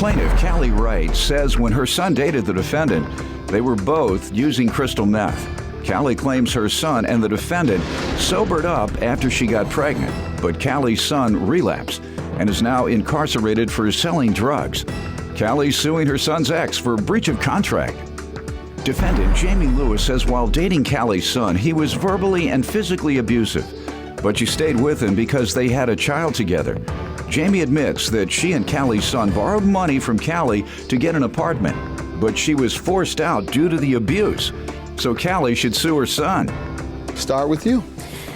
Plaintiff Callie Wright says when her son dated the defendant, they were both using crystal meth. Callie claims her son and the defendant sobered up after she got pregnant, but Callie's son relapsed and is now incarcerated for selling drugs. Callie's suing her son's ex for breach of contract. Defendant Jamie Lewis says while dating Callie's son, he was verbally and physically abusive, but she stayed with him because they had a child together. Jamie admits that she and Callie's son borrowed money from Callie to get an apartment, but she was forced out due to the abuse. So Callie should sue her son. Start with you.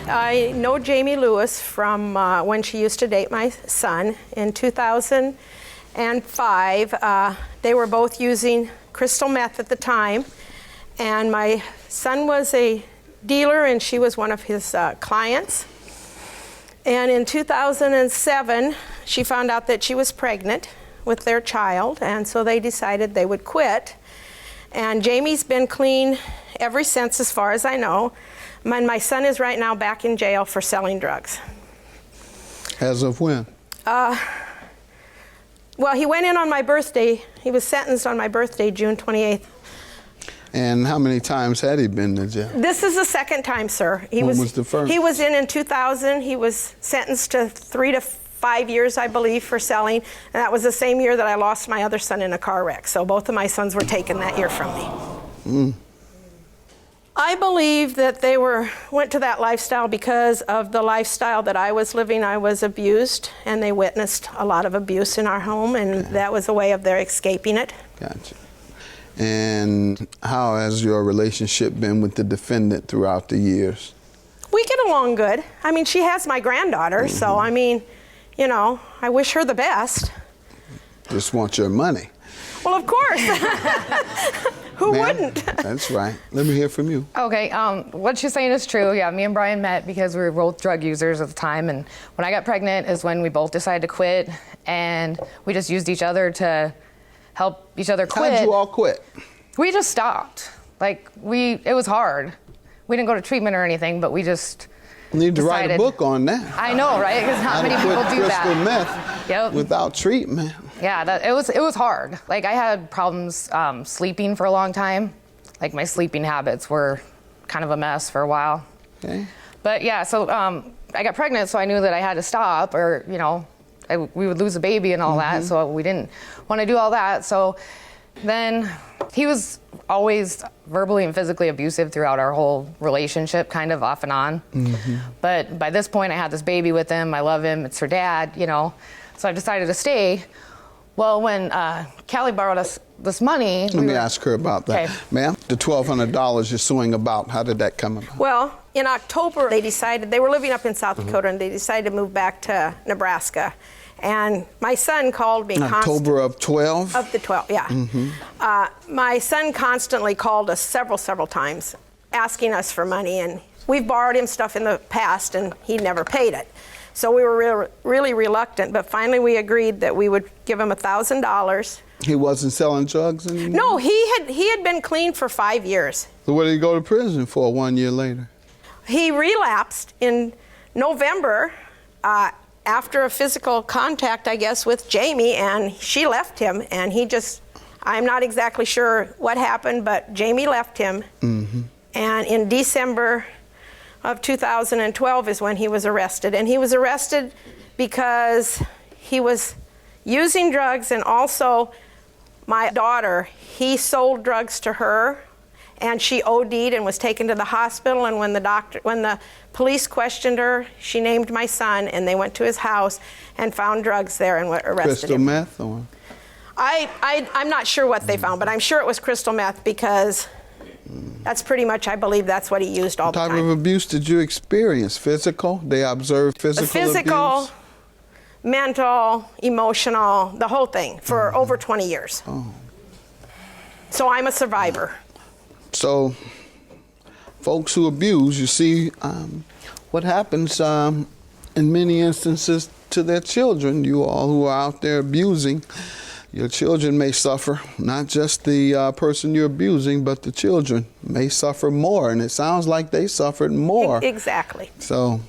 I know Jamie Lewis from when she used to date my son. In 2005, they were both using crystal meth at the time, and my son was a dealer and she was one of his clients. And in 2007, she found out that she was pregnant with their child, and so they decided they would quit. And Jamie's been clean ever since, as far as I know. My son is right now back in jail for selling drugs. As of when? Well, he went in on my birthday. He was sentenced on my birthday, June 28th. And how many times had he been to jail? This is the second time, sir. When was the first? He was in 2000. He was sentenced to 3 to 5 years, I believe, for selling. And that was the same year that I lost my other son in a car wreck. So both of my sons were taken that year from me. I believe that they went to that lifestyle because of the lifestyle that I was living. I was abused, and they witnessed a lot of abuse in our home, and that was a way of their escaping it. Gotcha. And how has your relationship been with the defendant throughout the years? We get along good. I mean, she has my granddaughter, so I mean, you know, I wish her the best. Just want your money. Well, of course. Who wouldn't? That's right. Let me hear from you. Okay, what she's saying is true. Yeah, me and Brian met because we were both drug users at the time, and when I got pregnant is when we both decided to quit, and we just used each other to help each other quit. How'd you all quit? We just stopped. Like, it was hard. We didn't go to treatment or anything, but we just need to write a book on that. I know, right? Because not many people do that. Crystal meth without treatment. Yeah, it was hard. Like, I had problems sleeping for a long time. Like, my sleeping habits were kind of a mess for a while. Okay. But yeah, so I got pregnant, so I knew that I had to stop, or you know, we would lose a baby and all that. So we didn't want to do all that. So then he was always verbally and physically abusive throughout our whole relationship, kind of off and on. But by this point, I had this baby with him. I love him. It's her dad, you know. So I decided to stay. Well, when Callie borrowed us this money... Let me ask her about that. Okay. Ma'am, the $1,200 you're suing about, how did that come about? Well, in October, they decided, they were living up in South Dakota, and they decided to move back to Nebraska. And my son called me October of 12? Of the 12, yeah. My son constantly called us several times, asking us for money, and we've borrowed him stuff in the past, and he never paid it. So we were really reluctant, but finally we agreed that we would give him $1,000. He wasn't selling drugs anymore? No, he had been clean for 5 years. So what did he go to prison for 1 year later? He relapsed in November after a physical contact, I guess, with Jamie, and she left him, and I'm not exactly sure what happened, but Jamie left him. And in December of 2012 is when he was arrested. And he was arrested because he was using drugs, and also my daughter, he sold drugs to her, and she OD'd and was taken to the hospital. And when the police questioned her, she named my son, and they went to his house and found drugs there and arrested crystal him. Meth or? I'm not sure what they found, but I'm sure it was crystal meth, because that's pretty much, I believe that's what he used all the time. What type of abuse did you experience? Physical? They observed physical abuse? Mental, emotional, the whole thing for over 20 years. So I'm a survivor. So folks who abuse, you see what happens in many instances to their children. You all who are out there abusing, your children may suffer, not just the person you're abusing, but the children may suffer more, and it sounds like they suffered more. Exactly. So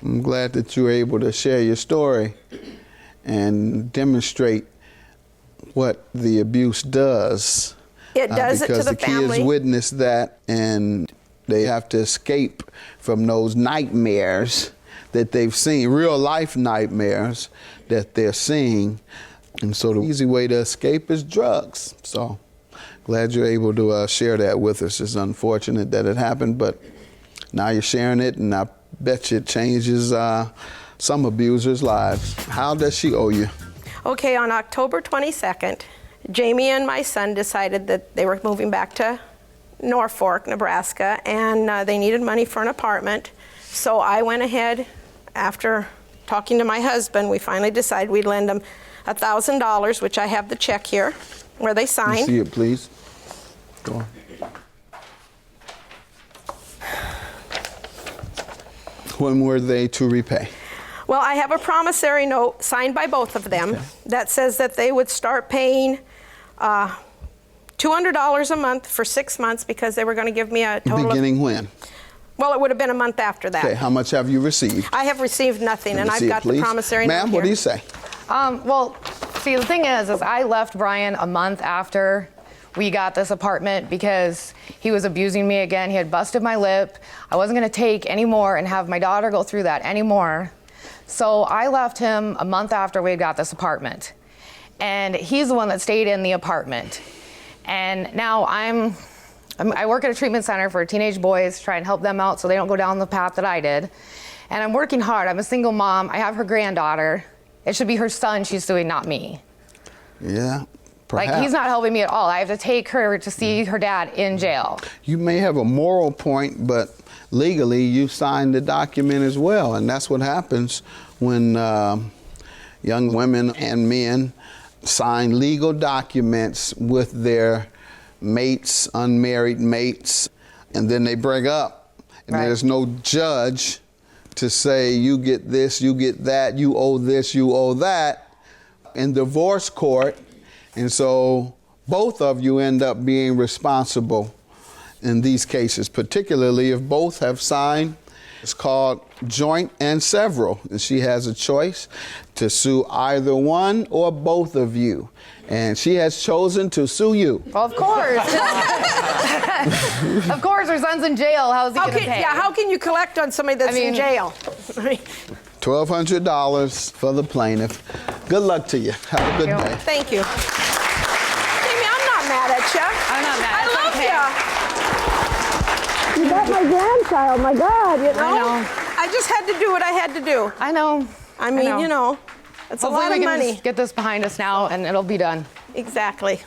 I'm glad that you were able to share your story and demonstrate what the abuse does. It does it to because the the family. kids witness that, and they have to escape from those nightmares that they've seen, real life nightmares that they're seeing. And so the easy way to escape is drugs. So glad you're able to share that with us. It's unfortunate that it happened, but now you're sharing it, and I bet you it changes some abusers' lives. How does she owe you? Okay, on October 22nd, Jamie and my son decided that they were moving back to Norfolk, Nebraska, and they needed money for an apartment. So I went ahead, after talking to my husband, we finally decided we'd lend them $1,000, which I have the check here, where they signed. Can you see it, please? Go on. When were they to repay? Well, I have a promissory note signed by both of them that says that they would start paying $200 a month for 6 months, because they were going to give me a total Beginning when? Well, it would have been a month after that. Okay, how much have you received? I have received nothing, and I've got the promissory note Ma'am, here. what do you say? Well, see, the thing is I left Brian a month after we got this apartment because he was abusing me again. He had busted my lip. I wasn't going to take any more and have my daughter go through that anymore. So I left him a month after we got this apartment. And he's the one that stayed in the apartment. And now I work at a treatment center for teenage boys, try and help them out so they don't go down the path that I did. And I'm working hard. I'm a single mom. I have her granddaughter. It should be her son she's suing, not me. Yeah, perhaps. Like, he's not helping me at all. I have to take her to see her dad in jail. You may have a moral point, but legally you signed the document as well. And that's what happens when young women and men sign legal documents with their mates, unmarried mates, and then they break up. And Right. there's no judge to say, you get this, you get that, you owe this, you owe that, in divorce court. And so both of you end up being responsible in these cases, particularly if both have signed. It's called joint and several. And she has a choice to sue either one or both of you. And she has chosen to sue you. Well, of course. Of course, her son's in jail. How's he going to pay? How can you collect on somebody that's in jail? $1,200 for the plaintiff. Good luck to you. Have a good day. Thank you. Jamie, I'm not mad at you. I'm not mad. I love Okay. you. You got my grandchild, my God, you know? I know. I just had to do what I had to do. I know. I mean, you know, it's a Hopefully lot of we can money. just get this behind us now and it'll be done. Exactly.